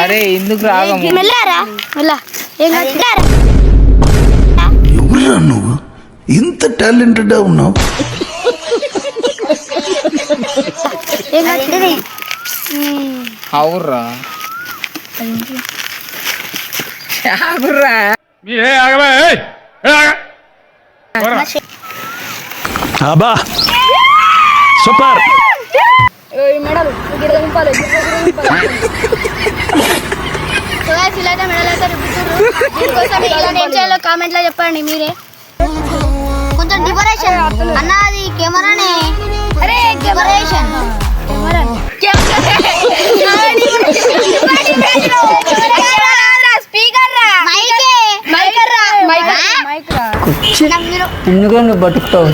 అరే ఎందుకు రాగము ఎవరురా నువ్వు ఇంత టాలెంటెడ్ ఉన్నావు? అవుర్రా ఆగుర్రా అబ్బా సూపర్. కామెంట్ లో చెప్పండి మీరే. కొంచెం డెకరేషన్ అన్నది కెమెరానే. అరే డెకరేషన్ ఎందుకు నువ్వు బతుకుతావు?